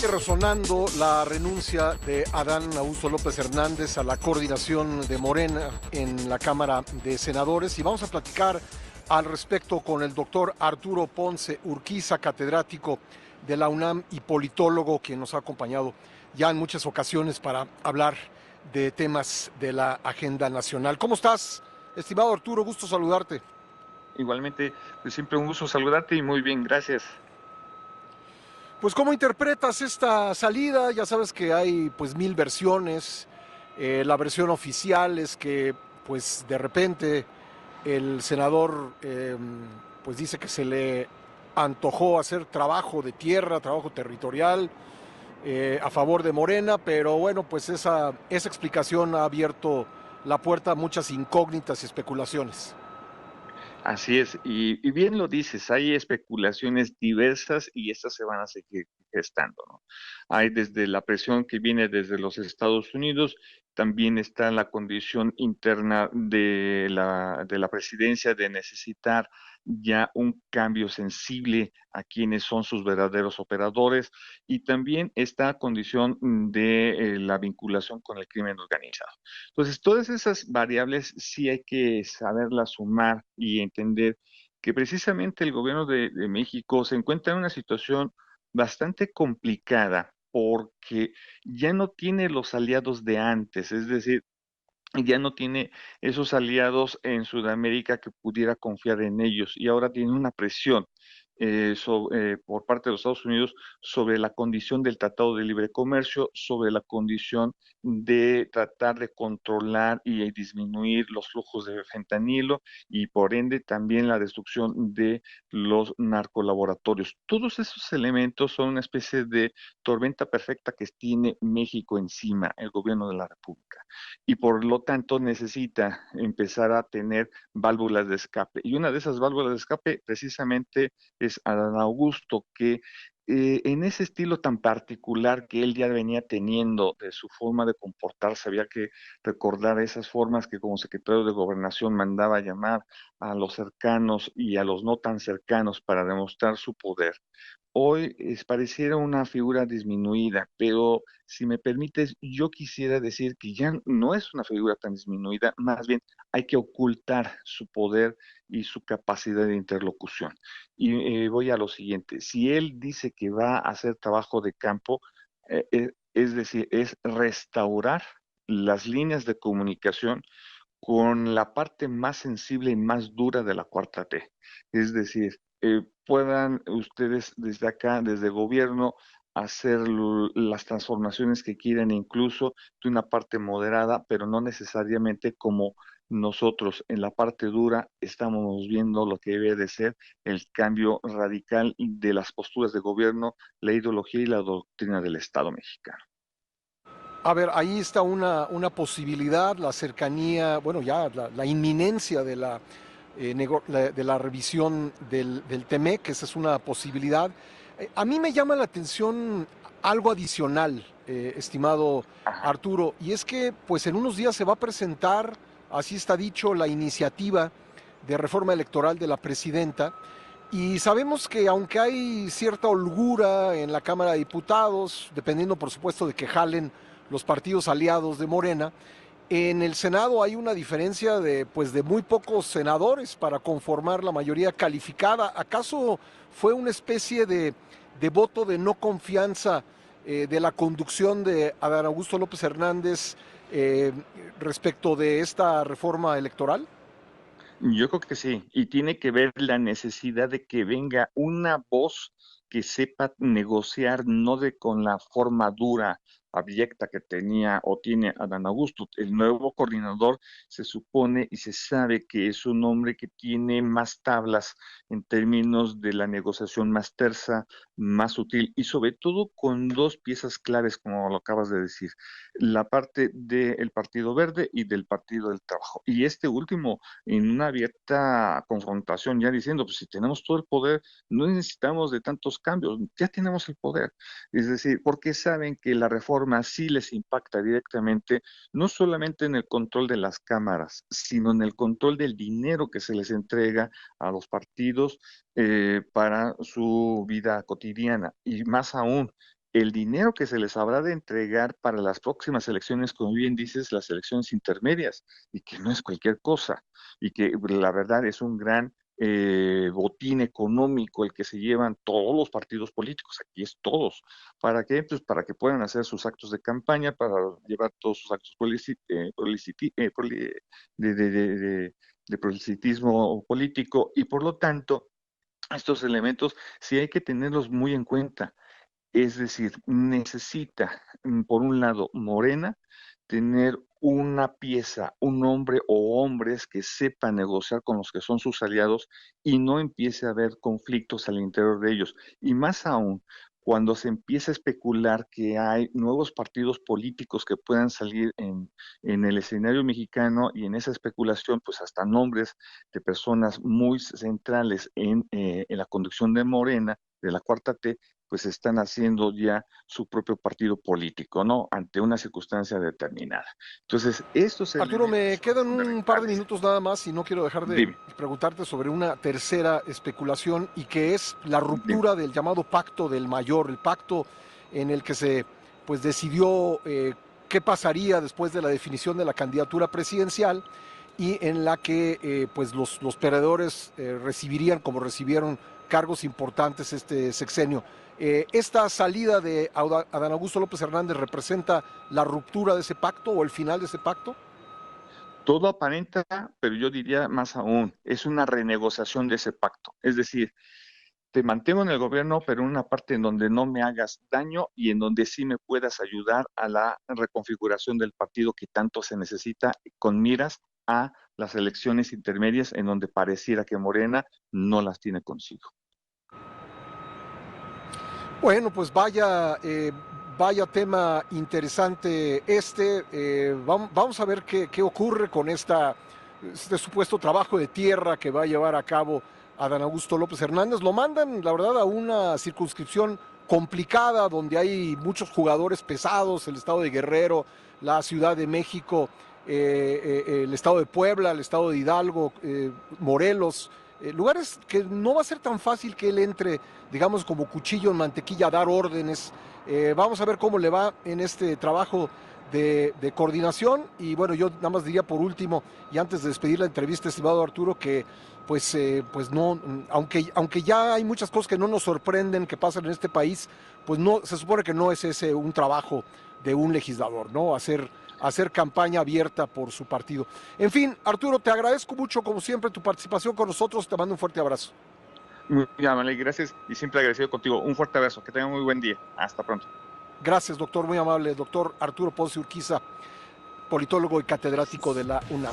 Resonando la renuncia de Adán Augusto López Hernández a la coordinación de Morena en la Cámara de Senadores, y vamos a platicar al respecto con el doctor Arturo Ponce Urquiza, catedrático de la UNAM y politólogo, quien nos ha acompañado ya en muchas ocasiones para hablar de temas de la agenda nacional. ¿Cómo estás, estimado Arturo? Gusto saludarte. Igualmente, pues siempre un gusto saludarte y muy bien, gracias. Pues, ¿cómo interpretas esta salida? Ya sabes que hay pues mil versiones. La versión oficial es que pues de repente el senador pues dice que se le antojó hacer trabajo de tierra, trabajo territorial a favor de Morena, pero bueno, pues esa explicación ha abierto la puerta a muchas incógnitas y especulaciones. Así es, y bien lo dices, hay especulaciones diversas y estas se van a seguir gestando, ¿no? Hay desde la presión que viene desde los Estados Unidos, también está la condición interna de la presidencia de necesitar ya un cambio sensible a quienes son sus verdaderos operadores, y también esta condición de la vinculación con el crimen organizado. Entonces, todas esas variables sí hay que saberlas sumar y entender que precisamente el gobierno de México se encuentra en una situación bastante complicada porque ya no tiene los aliados de antes, es decir, ya no tiene esos aliados en Sudamérica que pudiera confiar en ellos y ahora tiene una presión por parte de los Estados Unidos sobre la condición del Tratado de Libre Comercio, sobre la condición de tratar de controlar y disminuir los flujos de fentanilo y por ende también la destrucción de los narcolaboratorios. Todos esos elementos son una especie de tormenta perfecta que tiene México encima, el gobierno de la República, y por lo tanto necesita empezar a tener válvulas de escape. Y una de esas válvulas de escape precisamente es Adán Augusto, que en ese estilo tan particular que él ya venía teniendo de su forma de comportarse, había que recordar esas formas que como secretario de Gobernación mandaba llamar a los cercanos y a los no tan cercanos para demostrar su poder. Hoy pareciera una figura disminuida, pero si me permites, yo quisiera decir que ya no es una figura tan disminuida, más bien hay que ocultar su poder y su capacidad de interlocución. Y voy a lo siguiente, si él dice que va a hacer trabajo de campo, es decir, es restaurar las líneas de comunicación con la parte más sensible y más dura de la cuarta T. Es decir, puedan ustedes desde acá, desde el gobierno, hacer las transformaciones que quieran, incluso de una parte moderada, pero no necesariamente como nosotros en la parte dura estamos viendo lo que debe de ser el cambio radical de las posturas de gobierno, la ideología y la doctrina del Estado mexicano. A ver, ahí está una posibilidad, la cercanía, bueno, ya la inminencia de de la revisión del TEMEC, esa es una posibilidad. A mí me llama la atención algo adicional, estimado Ajá. Arturo, y es que pues en unos días se va a presentar, así está dicho, la iniciativa de reforma electoral de la presidenta, y sabemos que aunque hay cierta holgura en la Cámara de Diputados, dependiendo por supuesto de que jalen los partidos aliados de Morena, en el Senado hay una diferencia de, pues, de muy pocos senadores para conformar la mayoría calificada. ¿Acaso fue una especie de voto de no confianza de la conducción de Adán Augusto López Hernández eh, respecto de esta reforma electoral? Yo creo que sí, y tiene que ver la necesidad de que venga una voz que sepa negociar, no de con la forma dura, abyecta que tenía o tiene Adán Augusto. El nuevo coordinador se supone y se sabe que es un hombre que tiene más tablas en términos de la negociación más tersa, más sutil y sobre todo con dos piezas claves, como lo acabas de decir, la parte del Partido Verde y del Partido del Trabajo. Y este último en una abierta confrontación, ya diciendo, pues si tenemos todo el poder, no necesitamos de tantos cambios, ya tenemos el poder. Es decir, porque saben que la reforma sí les impacta directamente, no solamente en el control de las cámaras, sino en el control del dinero que se les entrega a los partidos para su vida cotidiana. Y más aún, el dinero que se les habrá de entregar para las próximas elecciones, como bien dices, las elecciones intermedias, y que no es cualquier cosa, y que la verdad es un gran botín económico el que se llevan todos los partidos políticos, aquí es todos. ¿Para qué? Pues para que puedan hacer sus actos de campaña, para llevar todos sus actos de, de, de, de, de proselitismo político, y por lo tanto, estos elementos sí hay que tenerlos muy en cuenta. Es decir, necesita, por un lado, Morena, tener una pieza, un hombre o hombres que sepan negociar con los que son sus aliados y no empiece a haber conflictos al interior de ellos. Y más aún, cuando se empieza a especular que hay nuevos partidos políticos que puedan salir en el escenario mexicano, y en esa especulación, pues hasta nombres de personas muy centrales en la conducción de Morena, de la Cuarta T, pues están haciendo ya su propio partido político, ¿no? Ante una circunstancia determinada. Entonces, estos Arturo, elementos me son quedan un par de fundamentales. minutos nada más y no quiero dejar de Dime, preguntarte sobre una tercera especulación y que es la dime. ruptura del llamado Pacto del Mayor, el pacto en el que se pues decidió qué pasaría después de la definición de la candidatura presidencial y en la que pues los perdedores recibirían, como recibieron, cargos importantes este sexenio. ¿Esta salida de Adán Augusto López Hernández representa la ruptura de ese pacto o el final de ese pacto? Todo aparenta, pero yo diría más aún, es una renegociación de ese pacto. Es decir, te mantengo en el gobierno, pero en una parte en donde no me hagas daño y en donde sí me puedas ayudar a la reconfiguración del partido que tanto se necesita, con miras a las elecciones intermedias en donde pareciera que Morena no las tiene consigo. Bueno, pues vaya tema interesante este. Vamos a ver qué ocurre con este supuesto trabajo de tierra que va a llevar a cabo Adán Augusto López Hernández. Lo mandan, la verdad, a una circunscripción complicada donde hay muchos jugadores pesados, el estado de Guerrero, la Ciudad de México, el estado de Puebla, el estado de Hidalgo, Morelos, lugares que no va a ser tan fácil que él entre, digamos, como cuchillo en mantequilla a dar órdenes. Vamos a ver cómo le va en este trabajo de coordinación. Y bueno, yo nada más diría por último, y antes de despedir la entrevista, estimado Arturo, que pues no, aunque ya hay muchas cosas que no nos sorprenden que pasan en este país, pues no, se supone que no es ese un trabajo de un legislador, ¿no? Hacer campaña abierta por su partido. En fin, Arturo, te agradezco mucho, como siempre, tu participación con nosotros. Te mando un fuerte abrazo. Muy amable, gracias y siempre agradecido contigo. Un fuerte abrazo, que tengan muy buen día. Hasta pronto. Gracias, doctor, muy amable. Doctor Arturo Ponce Urquiza, politólogo y catedrático de la UNAM.